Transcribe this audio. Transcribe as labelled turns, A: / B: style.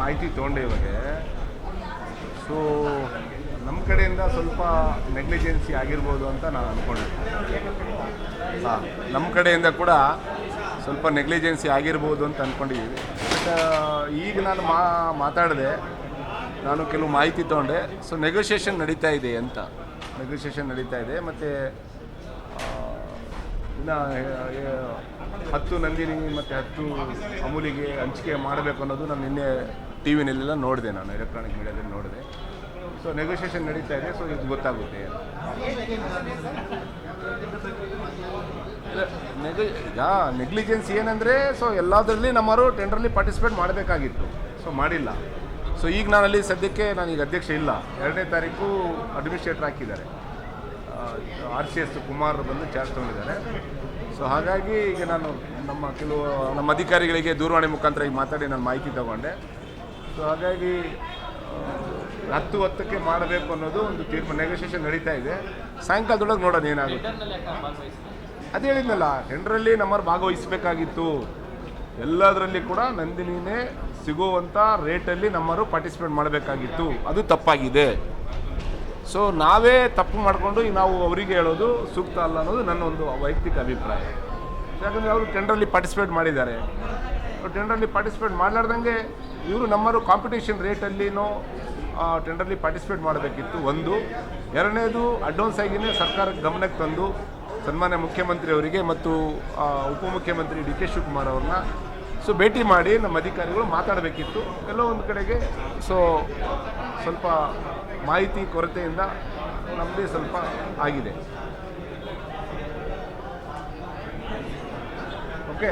A: ಮಾಹಿತಿ ತೊಗೊಂಡೆ ಇವಾಗ. ಸೊ ನಮ್ಮ ಕಡೆಯಿಂದ ಸ್ವಲ್ಪ ನೆಗ್ಲಿಜೆನ್ಸಿ ಆಗಿರ್ಬೋದು ಅಂತ ನಾನು ಅಂದ್ಕೊಂಡಿದ್ದೆ. ಹಾಂ, ನಮ್ಮ ಕಡೆಯಿಂದ ಕೂಡ ಸ್ವಲ್ಪ ನೆಗ್ಲಿಜೆನ್ಸಿ ಆಗಿರ್ಬೋದು ಅಂತ ಅಂದ್ಕೊಂಡಿದ್ದೀವಿ. ಬಟ್ ಈಗ ನಾನು ಮಾತಾಡಿದೆ, ನಾನು ಕೆಲವು ಮಾಹಿತಿ ತೊಗೊಂಡೆ. ಸೊ ನೆಗೋಷಿಯೇಷನ್ ನಡೀತಾ ಇದೆ ಅಂತ, ನೆಗೋಷಿಯೇಷನ್ ನಡೀತಾ ಇದೆ. ಮತ್ತು ಇನ್ನು 10 ನಂದಿನಿ ಮತ್ತು 10 ಅಮೂಲಿಗೆ ಹಂಚಿಕೆ ಮಾಡಬೇಕು ಅನ್ನೋದು ನಾನು ನಿನ್ನೆ ಟಿ ವಿನಲ್ಲೆಲ್ಲ ನೋಡಿದೆ, ನಾನು ಎಲೆಕ್ಟ್ರಾನಿಕ್ ಮೀಡಿಯಾದಲ್ಲಿ ನೋಡಿದೆ. ಸೊ ನೆಗೋಷಿಯೇಷನ್ ನಡೀತಾ ಇದೆ. ಸೊ ಇದು ಗೊತ್ತಾಗುತ್ತೆ. ಈಗ ನೆಗ್ಲಿಜೆನ್ಸ್ ಏನಂದರೆ, ಸೊ ಎಲ್ಲದರಲ್ಲಿ ನಮ್ಮವರು ಟೆಂಡ್ರಲ್ಲಿ ಪಾರ್ಟಿಸಿಪೇಟ್ ಮಾಡಬೇಕಾಗಿತ್ತು. ಸೊ ಮಾಡಿಲ್ಲ. ಸೊ ಈಗ ನಾನಲ್ಲಿ ಸದ್ಯಕ್ಕೆ ನಾನೀಗ ಅಧ್ಯಕ್ಷ ಇಲ್ಲ. 2ನೇ ತಾರೀಕು ಅಡ್ಮಿನಿಸ್ಟ್ರೇಟರ್ ಹಾಕಿದ್ದಾರೆ, RCS ಕುಮಾರ್ ಬಂದು ಚಾರ್ಜ್ ತೊಗೊಂಡಿದ್ದಾರೆ. ಸೊ ಹಾಗಾಗಿ ಈಗ ನಾನು ನಮ್ಮ ಅಧಿಕಾರಿಗಳಿಗೆ ದೂರವಾಣಿ ಮುಖಾಂತರ ಈಗ ಮಾತಾಡಿ ನಾನು ಮಾಹಿತಿ ತಗೊಂಡೆ. ಸೊ ಹಾಗಾಗಿ 10:10ಕ್ಕೆ ಮಾಡಬೇಕು ಅನ್ನೋದು ಒಂದು ತೀರ್ಮಾನ, ನೆಗೋಷಿಯೇಷನ್ ನಡೀತಾ ಇದೆ. ಸಾಯಂಕಾಲದೊಳಗೆ ನೋಡೋಣ ಏನಾಗುತ್ತೆ. ಅದು ಹೇಳಿದ್ನಲ್ಲ, ಟೆಂಡ್ರಲ್ಲಿ ನಮ್ಮವ್ರು ಭಾಗವಹಿಸಬೇಕಾಗಿತ್ತು. ಎಲ್ಲದರಲ್ಲಿ ಕೂಡ ನಂದಿನಿನೇ ಸಿಗುವಂಥ ರೇಟಲ್ಲಿ ನಮ್ಮವರು ಪಾರ್ಟಿಸಿಪೇಟ್ ಮಾಡಬೇಕಾಗಿತ್ತು. ಅದು ತಪ್ಪಾಗಿದೆ. ಸೊ ನಾವೇ ತಪ್ಪು ಮಾಡಿಕೊಂಡು ಈಗ ನಾವು ಅವರಿಗೆ ಹೇಳೋದು ಸೂಕ್ತ ಅಲ್ಲ ಅನ್ನೋದು ನನ್ನ ಒಂದು ವೈಯಕ್ತಿಕ ಅಭಿಪ್ರಾಯ. ಯಾಕಂದರೆ ಅವರು ಟೆಂಡ್ರಲ್ಲಿ ಪಾರ್ಟಿಸಿಪೇಟ್ ಮಾಡಿದ್ದಾರೆ. ಟೆಂಡ್ರಲ್ಲಿ ಪಾರ್ಟಿಸಿಪೇಟ್ ಮಾಡಲಾರ್ದಂಗೆ ಇವರು ನಮ್ಮವರು ಕಾಂಪಿಟೇಷನ್ ರೇಟಲ್ಲಿನೋ ಟೆಂಡ್ರಲ್ಲಿ ಪಾರ್ಟಿಸಿಪೇಟ್ ಮಾಡಬೇಕಿತ್ತು. ಒಂದು. ಎರಡನೇದು, ಅಡ್ವಾನ್ಸ್ ಆಗಿಯೇ ಸರ್ಕಾರಕ್ಕೆ ಗಮನಕ್ಕೆ ತಂದು ಸನ್ಮಾನ್ಯ ಮುಖ್ಯಮಂತ್ರಿಯವರಿಗೆ ಮತ್ತು ಉಪಮುಖ್ಯಮಂತ್ರಿ DK ಶಿವಕುಮಾರ್ ಅವ್ರನ್ನ ಭೇಟಿ ಮಾಡಿ ನಮ್ಮ ಅಧಿಕಾರಿಗಳು ಮಾತಾಡಬೇಕಿತ್ತು. ಎಲ್ಲೋ ಒಂದು ಕಡೆಗೆ ಸ್ವಲ್ಪ ಮಾಹಿತಿ ಕೊರತೆಯಿಂದ ನಮ್ಮದೇ ಸ್ವಲ್ಪ ಆಗಿದೆ. ಓಕೆ.